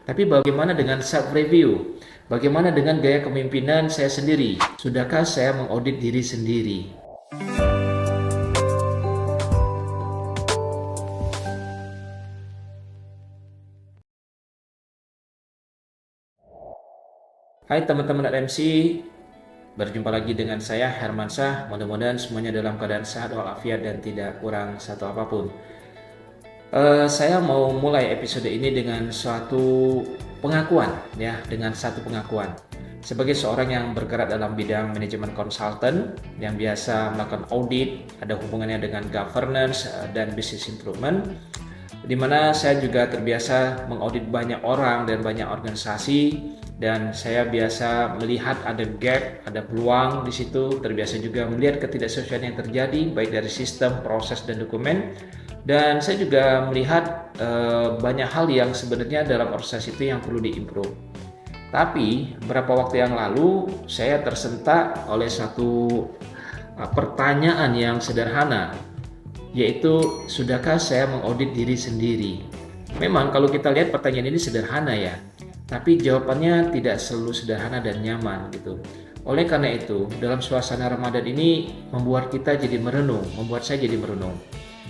Tapi bagaimana dengan self review? Bagaimana dengan gaya kepemimpinan saya sendiri? Sudahkah saya mengaudit diri sendiri? Hai teman-teman RMC, berjumpa lagi dengan saya Hermansyah. Mudah-mudahan semuanya dalam keadaan sehat walafiat dan tidak kurang satu apapun. Saya mau mulai episode ini dengan suatu pengakuan, ya, dengan satu pengakuan. Sebagai seorang yang bergerak dalam bidang manajemen konsultan yang biasa melakukan audit, ada hubungannya dengan governance dan business improvement, di mana saya juga terbiasa mengaudit banyak orang dan banyak organisasi, dan saya biasa melihat ada gap, ada peluang di situ. Terbiasa juga melihat ketidaksesuaian yang terjadi baik dari sistem, proses, dan dokumen. Dan saya juga melihat banyak hal yang sebenarnya dalam proses itu yang perlu diimprove. Tapi beberapa waktu yang lalu saya tersentak oleh satu pertanyaan yang sederhana, yaitu sudahkah saya mengaudit diri sendiri? Memang kalau kita lihat pertanyaan ini sederhana ya, tapi jawabannya tidak selalu sederhana dan nyaman gitu. Oleh karena itu, dalam suasana Ramadan ini membuat kita jadi merenung, membuat saya jadi merenung.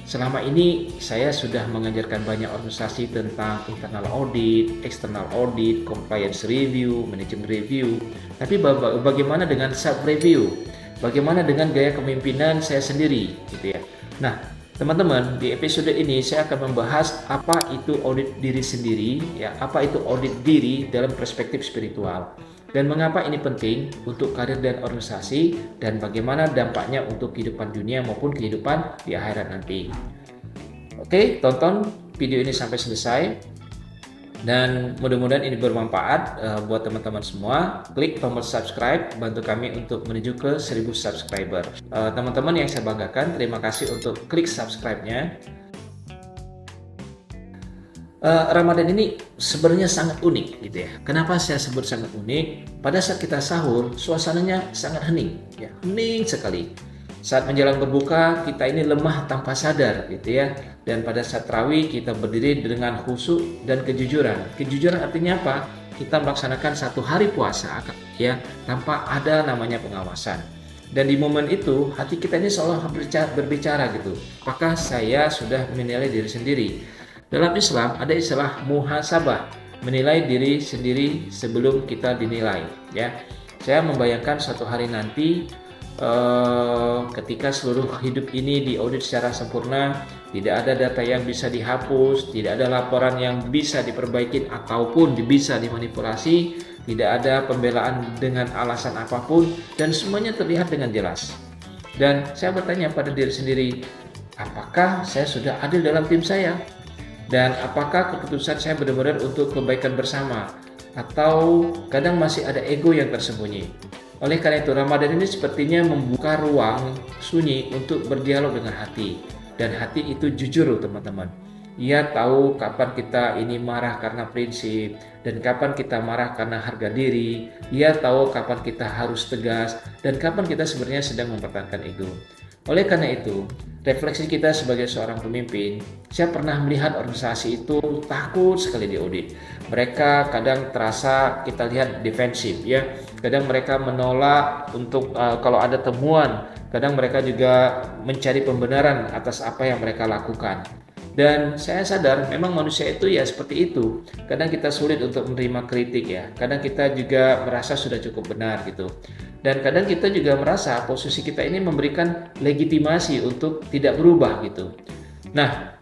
Selama ini saya sudah mengajarkan banyak organisasi tentang internal audit, external audit, compliance review, management review. Tapi bagaimana dengan self review? Bagaimana dengan gaya kepemimpinan saya sendiri, gitu ya. Nah, teman-teman, di episode ini saya akan membahas apa itu audit diri sendiri, ya, apa itu audit diri dalam perspektif spiritual. Dan mengapa ini penting untuk karir dan organisasi, dan bagaimana dampaknya untuk kehidupan dunia maupun kehidupan di akhirat nanti. Oke, tonton video ini sampai selesai dan mudah-mudahan ini bermanfaat buat teman-teman semua. Klik tombol subscribe, bantu kami untuk menuju ke 1000 subscriber. Teman-teman yang saya banggakan, terima kasih untuk klik subscribe-nya. Ramadan ini sebenarnya sangat unik gitu ya. Kenapa saya sebut sangat unik? Pada saat kita sahur, suasananya sangat hening, ya, hening sekali. Saat menjelang berbuka, kita ini lemah tanpa sadar gitu ya. Dan pada saat tarawih kita berdiri dengan khusyuk dan kejujuran. Kejujuran artinya apa? Kita melaksanakan satu hari puasa ya, tanpa ada namanya pengawasan. Dan di momen itu hati kita ini seolah berbicara gitu. Apakah saya sudah menilai diri sendiri? Dalam Islam ada istilah muhasabah, menilai diri sendiri sebelum kita dinilai. Ya, saya membayangkan suatu hari nanti ketika seluruh hidup ini diaudit secara sempurna, tidak ada data yang bisa dihapus, tidak ada laporan yang bisa diperbaiki ataupun bisa dimanipulasi, tidak ada pembelaan dengan alasan apapun, dan semuanya terlihat dengan jelas. Dan saya bertanya pada diri sendiri, apakah saya sudah adil dalam tim saya? Dan apakah keputusan saya benar-benar untuk kebaikan bersama? Atau kadang masih ada ego yang tersembunyi? Oleh karena itu, Ramadan ini sepertinya membuka ruang sunyi untuk berdialog dengan hati. Dan hati itu jujur, teman-teman. Ia tahu kapan kita ini marah karena prinsip, dan kapan kita marah karena harga diri. Ia tahu kapan kita harus tegas, dan kapan kita sebenarnya sedang mempertahankan ego. Oleh karena itu, refleksi kita sebagai seorang pemimpin, saya pernah melihat organisasi itu takut sekali diaudit. Mereka kadang terasa kita lihat defensif, ya. Kadang mereka menolak untuk kalau ada temuan. Kadang mereka juga mencari pembenaran atas apa yang mereka lakukan. Dan saya sadar memang manusia itu ya seperti itu. Kadang kita sulit untuk menerima kritik ya. Kadang kita juga merasa sudah cukup benar gitu. Dan kadang kita juga merasa posisi kita ini memberikan legitimasi untuk tidak berubah gitu. Nah,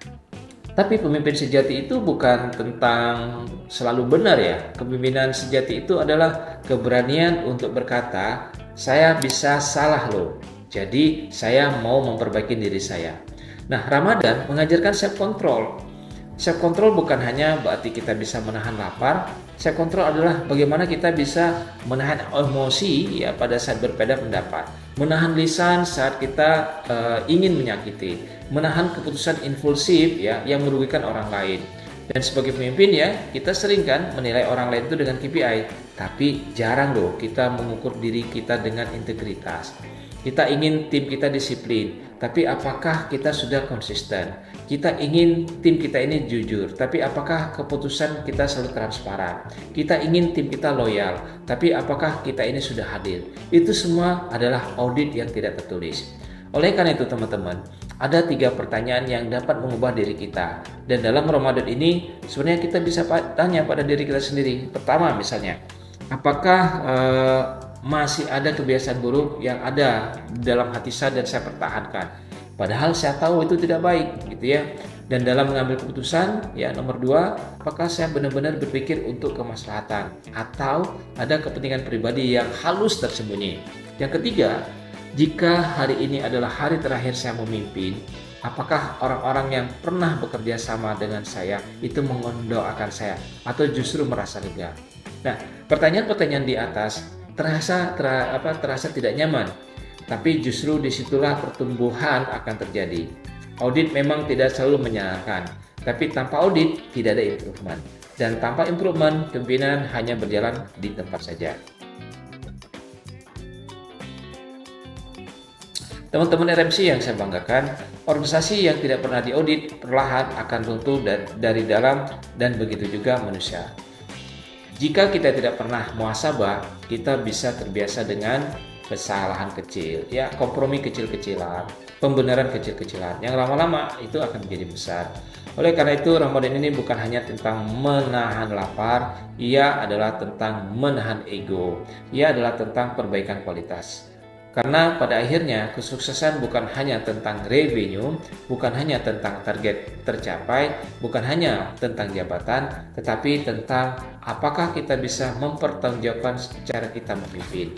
tapi pemimpin sejati itu bukan tentang selalu benar ya. Kepemimpinan sejati itu adalah keberanian untuk berkata, saya bisa salah loh. Jadi saya mau memperbaiki diri saya. Nah, Ramadan mengajarkan self control. Self control bukan hanya berarti kita bisa menahan lapar. Self control adalah bagaimana kita bisa menahan emosi ya pada saat berbeda pendapat, menahan lisan saat kita ingin menyakiti, menahan keputusan impulsif ya yang merugikan orang lain. Dan sebagai pemimpin ya, kita sering kan menilai orang lain itu dengan KPI, tapi jarang loh kita mengukur diri kita dengan integritas. Kita ingin tim kita disiplin, tapi apakah kita sudah konsisten? Kita ingin tim kita ini jujur, tapi apakah keputusan kita selalu transparan? Kita ingin tim kita loyal, tapi apakah kita ini sudah hadir? Itu semua adalah audit yang tidak tertulis. Oleh karena itu teman-teman, ada 3 pertanyaan yang dapat mengubah diri kita. Dan dalam Ramadan ini sebenarnya kita bisa tanya pada diri kita sendiri. Pertama misalnya, apakah masih ada kebiasaan buruk yang ada dalam hati saya dan saya pertahankan? Padahal saya tahu itu tidak baik gitu ya. Dan dalam mengambil keputusan, ya nomor 2, apakah saya benar-benar berpikir untuk kemaslahatan atau ada kepentingan pribadi yang halus tersembunyi? Yang ketiga, jika hari ini adalah hari terakhir saya memimpin, apakah orang-orang yang pernah bekerja sama dengan saya itu mendoakan saya atau justru merasa lega? Nah, pertanyaan-pertanyaan di atas terasa tidak nyaman, tapi justru disitulah pertumbuhan akan terjadi. Audit memang tidak selalu menyenangkan, tapi tanpa audit tidak ada improvement. Dan tanpa improvement, pimpinan hanya berjalan di tempat saja. Teman-teman RMC yang saya banggakan, organisasi yang tidak pernah diaudit perlahan akan runtuh dari dalam, dan begitu juga manusia. Jika kita tidak pernah muhasabah, kita bisa terbiasa dengan kesalahan kecil, ya kompromi kecil-kecilan, pembenaran kecil-kecilan, yang lama-lama itu akan menjadi besar. Oleh karena itu, Ramadan ini bukan hanya tentang menahan lapar, ia adalah tentang menahan ego, ia adalah tentang perbaikan kualitas. Karena pada akhirnya kesuksesan bukan hanya tentang revenue, bukan hanya tentang target tercapai, bukan hanya tentang jabatan, tetapi tentang apakah kita bisa mempertanggungjawabkan cara kita memimpin.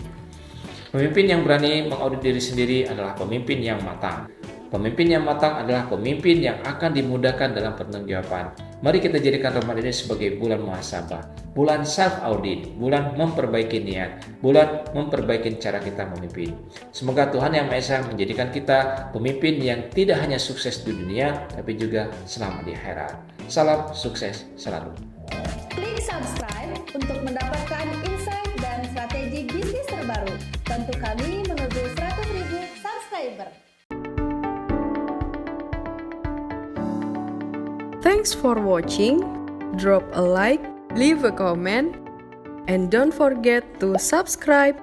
Pemimpin yang berani mengaudit diri sendiri adalah pemimpin yang matang. Pemimpin yang matang adalah pemimpin yang akan dimudahkan dalam pertanggungjawaban. Mari kita jadikan Ramadan ini sebagai bulan muhasabah, bulan self audit, bulan memperbaiki niat, bulan memperbaiki cara kita memimpin. Semoga Tuhan Yang Maha Esa menjadikan kita pemimpin yang tidak hanya sukses di dunia, tapi juga selamat di akhirat. Salam sukses selalu. Klik subscribe untuk mendapatkan insight dan strategi bisnis terbaru. Bantu kami menuju 100.000 subscriber. Thanks for watching. Drop a like, leave a comment, and don't forget to subscribe.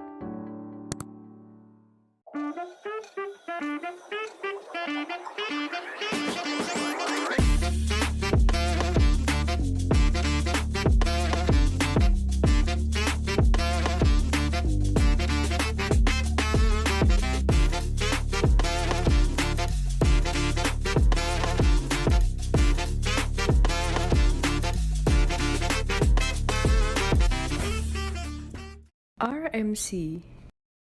RMC